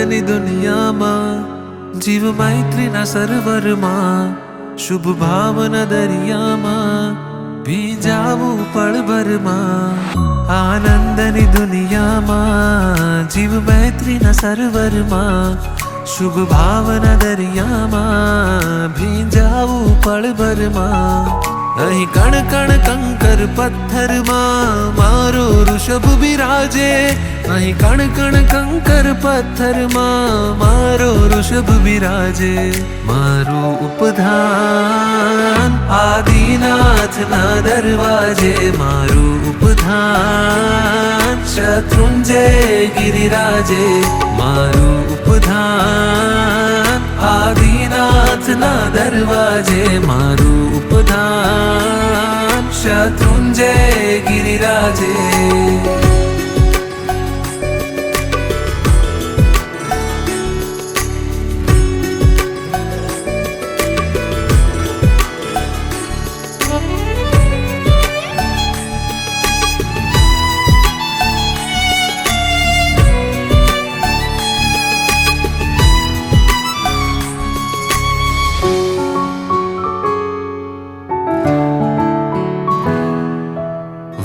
આનંદની દુનિયામાં જીવ મૈત્રીના સરોવરમાં શુભ ભાવના દરિયામાં ભીંજાવું પળભરમાં આનંદની દુનિયામાં જીવ મૈત્રીના સરોવરમાં શુભ ભાવના દરિયામાં ભીંજાવું પળભરમાં અહીં કણ કણ કંકર પથ્થરમાં મારો ઋષભ બિરાજે અહીં કણ કણ કંકર પથ્થરમાં મારો ઋષભ બિરાજે મારું ઉપધાન આદિનાથના દરવાજે મારું ઉપધાન શત્રુંજય ગિરિરાજે મારું ઉપધાન આદિનાથના દરવાજે મારું ઉપધાન શત્રુંજય ગિરિરાજે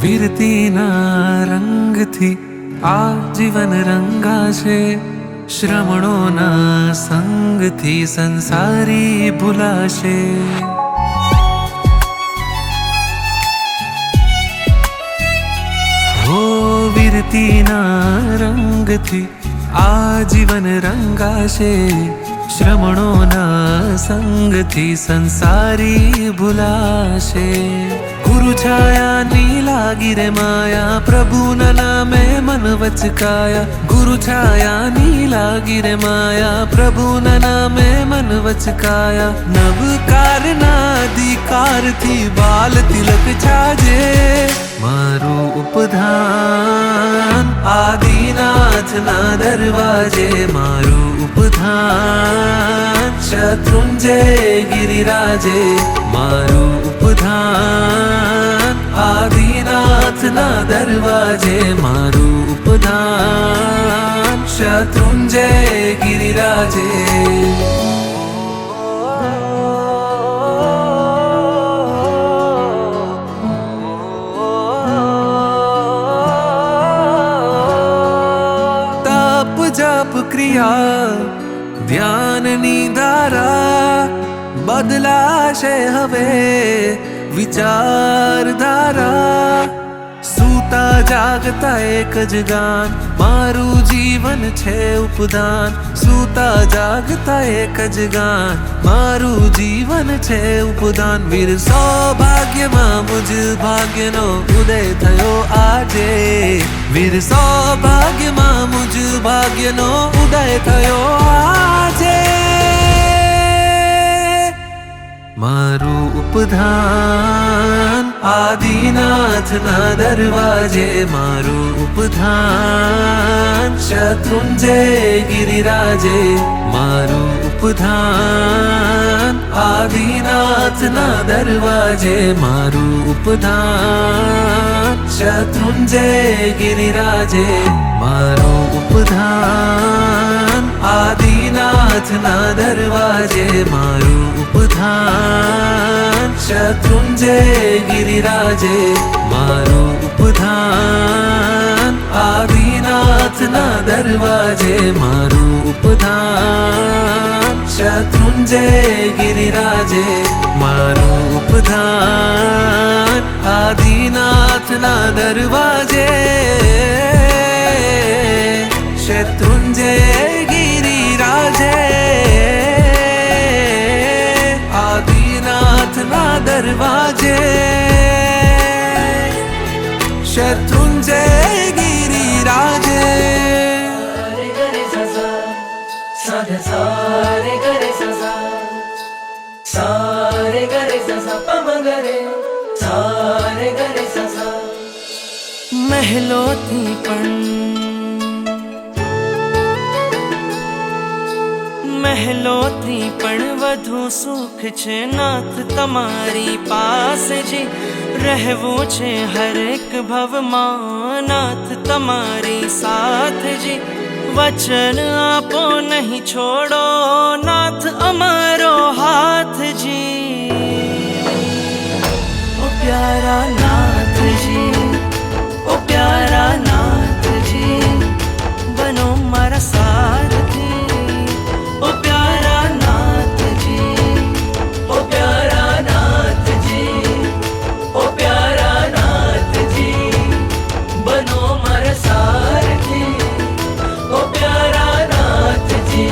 વીરતીના રંગથી આ જીવન રંગાશે શ્રમણોના સંગથી સંસારી ભૂલાશે હો વીરતીના રંગથી આ જીવન રંગાશે શ્રમણોના સંગથી સંસારી ભૂલાશે ગુરુ છાયાની લાગી રે માયા પ્રભુના નામે મન વચકાયા ગુરુ છાયાની લાગી રે માયા પ્રભુના નામે મન વચકાયા નવકારના અધિકારથી બાલ તિલક છાજે મારું ઉપધાન આદિનાથના દરવાજે મારું ઉપધાન શત્રુંજય ગિરિરાજે મારું ઉપધાન આદિનાથના દરવાજે મારું ઉપધાન શત્રુંજય ગિરિરાજે જપ ક્રિયા ધ્યાનની ધારા બદલાશે હવે વિચારધારા સૂતા જાગતા એક જ ગાન મારું જીવન છે ઉપદાન સૂતા જાગતા એક જ ગાન મારું જીવન છે ઉપદાન વીર સૌભાગ્યમાં મુજ ભાગ્યનો ઉદય થયો આજે વીર સૌભાગ્યમાં મુજ ભાગ્યનો ઉદય થયો આજે મારું ઉપધાન આદિનાથના દરવાજે મારું ઉપધાન શત્રુંજય ગિરિરાજે મારું ઉપધાન આદિનાથના દરવાજે મારું ઉપધાન શત્રુંજય ગિરિરાજે મારું ઉપધાન આદિનાથના દરવાજે મારું ઉપધાન શત્રુંજય ગિરિરાજે મારું ઉપધાન આદિનાથના દરવાજે મારું ઉપધાન શત્રુંજય ગિરિરાજે મારું ઉપધાન આદિનાથના દરવાજે શત્રુંજય ગિરિરાજે આદિનાથના દરવાજે શત્રુંજય ગિરિરાજે सारे गरे सारे गरे पम गरे सारे गरे મહેલોથી પણ વધુ સુખ છે નાથ તમારી પાસે જે રહેવું છે હરેક ભવમાં નાથ તમારી સાથ જે वचन आपो नहीं छोड़ो नाथ अमारो हाथ जी। ओ प्यारा नाथ जी, ओ प्यारा नाथ जी, बनो मारा सारथी। ओ प्यारा नाथ जी, ओ प्यारा नाथ जी, ओ प्यारा नाथ जी, बनो मारा सारथी। ओ प्यारा नाथ जी।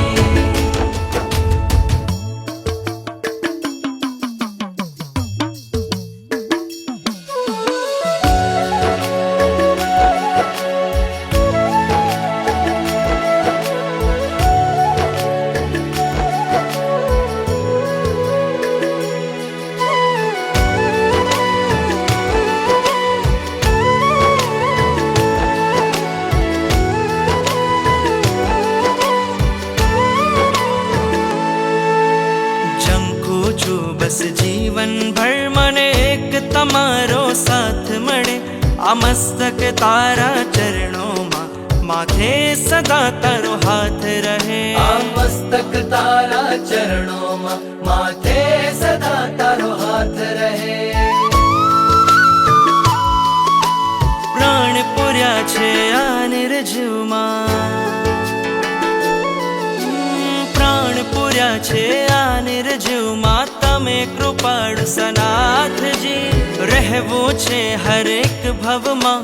बस जीवन भर मने एक तमारो साथ मळे। आ मस्तक तारा चरणों माथे सदा तारो हाथ रहे। आ मस्तक तारा चरणों माथे सदा तारो हाथ रहे। प्राण पुर्या छे आ निर्जीवमा, प्राण पुर्या छे आ निर्जीवमा, तमे कृपाळु सनाथ जी। રહેવું છે હરેક ભવમાં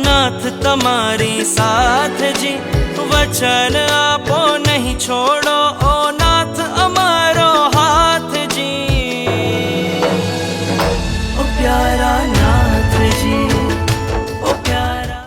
નાથ તમારી સાથ જી। વચન આપો નહીં છોડો